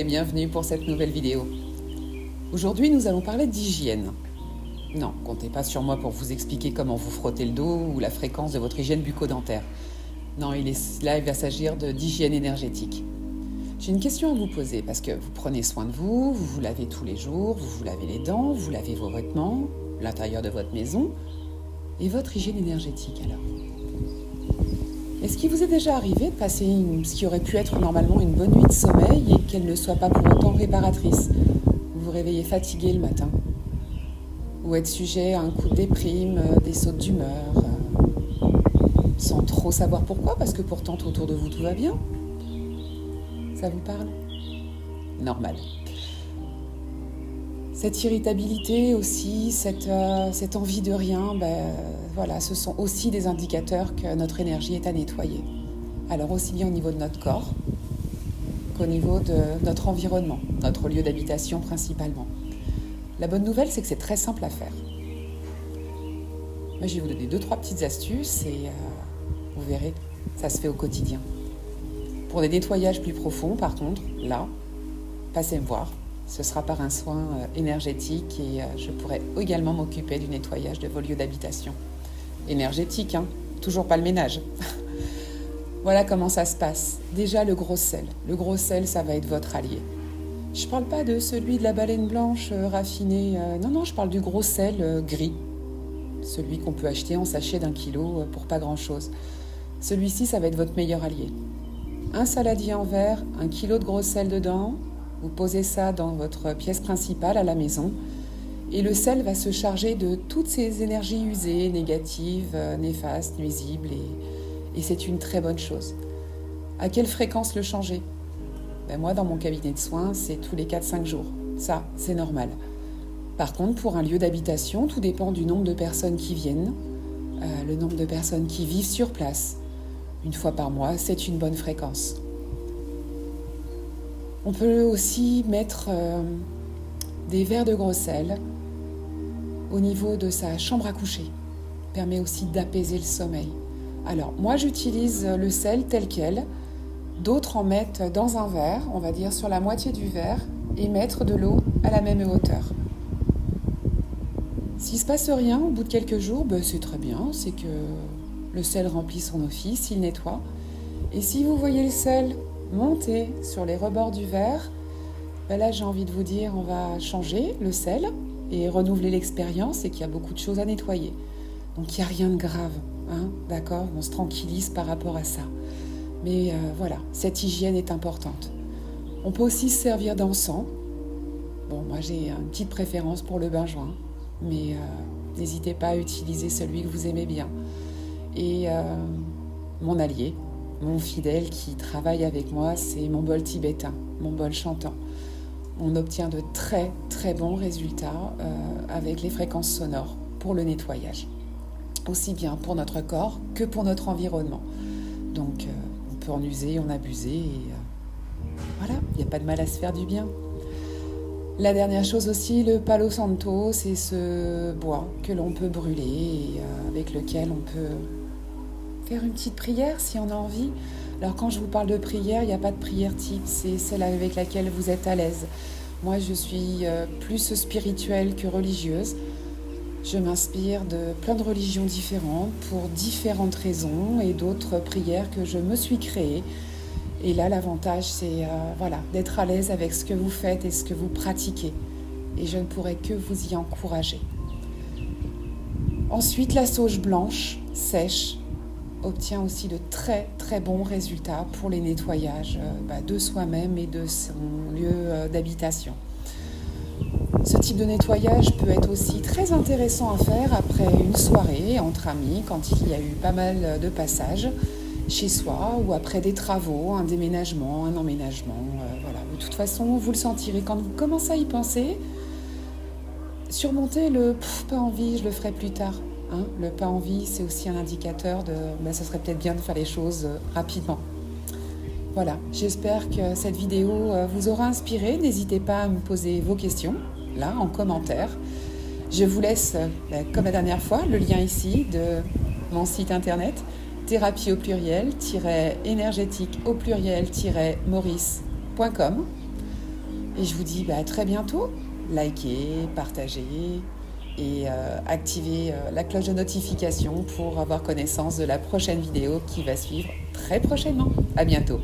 et bienvenue pour cette nouvelle vidéo. Aujourd'hui, nous allons parler d'hygiène. Non, comptez pas sur moi pour vous expliquer comment vous frottez le dos ou la fréquence de votre hygiène bucco-dentaire. Non, il va s'agir d'hygiène énergétique. J'ai une question à vous poser parce que vous prenez soin de vous, vous vous lavez tous les jours, vous vous lavez les dents, vous lavez vos vêtements, l'intérieur de votre maison. Et votre hygiène énergétique alors ? Est-ce qu'il vous est déjà arrivé de passer ce qui aurait pu être normalement une bonne nuit de sommeil et qu'elle ne soit pas pour autant réparatrice ? Vous vous réveillez fatigué le matin ? Ou être sujet à un coup de déprime, des sautes d'humeur, sans trop savoir pourquoi, parce que pourtant autour de vous tout va bien ? Ça vous parle ? Normal. Cette irritabilité aussi, cette envie de rien, voilà, ce sont aussi des indicateurs que notre énergie est à nettoyer. Alors aussi bien au niveau de notre corps qu'au niveau de notre environnement, notre lieu d'habitation principalement. La bonne nouvelle, c'est que c'est très simple à faire. Moi, je vais vous donner 2-3 petites astuces et vous verrez, ça se fait au quotidien. Pour des nettoyages plus profonds, par contre, là, passez me voir. Ce sera par un soin énergétique et je pourrai également m'occuper du nettoyage de vos lieux d'habitation. Énergétique, hein, toujours pas le ménage. Voilà comment ça se passe. Déjà, le gros sel. Le gros sel, ça va être votre allié. Je parle pas de celui de la baleine blanche raffinée. Non, je parle du gros sel gris. Celui qu'on peut acheter en sachet d'1 kilo pour pas grand-chose. Celui-ci, ça va être votre meilleur allié. Un saladier en verre, 1 kilo de gros sel dedans. Vous posez ça dans votre pièce principale à la maison et le sel va se charger de toutes ces énergies usées, négatives, néfastes, nuisibles et c'est une très bonne chose. À quelle fréquence le changer ? Moi, dans mon cabinet de soins, c'est tous les 4-5 jours. Ça, c'est normal. Par contre, pour un lieu d'habitation, tout dépend du nombre de personnes qui viennent, le nombre de personnes qui vivent sur place. 1 fois par mois, c'est une bonne fréquence. On peut aussi mettre des verres de gros sel au niveau de sa chambre à coucher. Ça permet aussi d'apaiser le sommeil. Alors, moi, j'utilise le sel tel quel. D'autres en mettent dans un verre, on va dire sur la moitié du verre, et mettre de l'eau à la même hauteur. S'il ne se passe rien au bout de quelques jours, c'est très bien. C'est que le sel remplit son office, il nettoie. Et si vous voyez le sel monter sur les rebords du verre, là j'ai envie de vous dire on va changer le sel et renouveler l'expérience et qu'il y a beaucoup de choses à nettoyer. Donc il n'y a rien de grave, hein, d'accord ? On se tranquillise par rapport à ça. Mais voilà, cette hygiène est importante. On peut aussi se servir d'encens. Bon, moi j'ai une petite préférence pour le benjoin, mais n'hésitez pas à utiliser celui que vous aimez bien. Et mon allié, mon fidèle qui travaille avec moi, c'est mon bol tibétain, mon bol chantant. On obtient de très très bons résultats avec les fréquences sonores pour le nettoyage. Aussi bien pour notre corps que pour notre environnement. Donc on peut en user, en abuser et voilà, il n'y a pas de mal à se faire du bien. La dernière chose aussi, le palo santo, c'est ce bois que l'on peut brûler et avec lequel on peut faire une petite prière si on a envie. Alors quand je vous parle de prière, il n'y a pas de prière type, c'est celle avec laquelle vous êtes à l'aise. Moi je suis plus spirituelle que religieuse. Je m'inspire de plein de religions différentes pour différentes raisons et d'autres prières que je me suis créées. Et là l'avantage c'est d'être à l'aise avec ce que vous faites et ce que vous pratiquez. Et je ne pourrais que vous y encourager. Ensuite la sauge blanche, sèche, obtient aussi de très très bons résultats pour les nettoyages de soi-même et de son lieu d'habitation. Ce type de nettoyage peut être aussi très intéressant à faire après une soirée entre amis, quand il y a eu pas mal de passages chez soi ou après des travaux, un déménagement, un emménagement. De toute façon, vous le sentirez quand vous commencez à y penser. Surmonter le « pas envie, je le ferai plus tard ». Hein, le pas envie, c'est aussi un indicateur de ça serait peut-être bien de faire les choses rapidement. Voilà, j'espère que cette vidéo vous aura inspiré. N'hésitez pas à me poser vos questions, là, en commentaire. Je vous laisse, comme la dernière fois, le lien ici de mon site internet, thérapie au pluriel, énergétique au pluriel, maurice.com. Et je vous dis à très bientôt. Likez, partagez et activez la cloche de notification pour avoir connaissance de la prochaine vidéo qui va suivre très prochainement. À bientôt.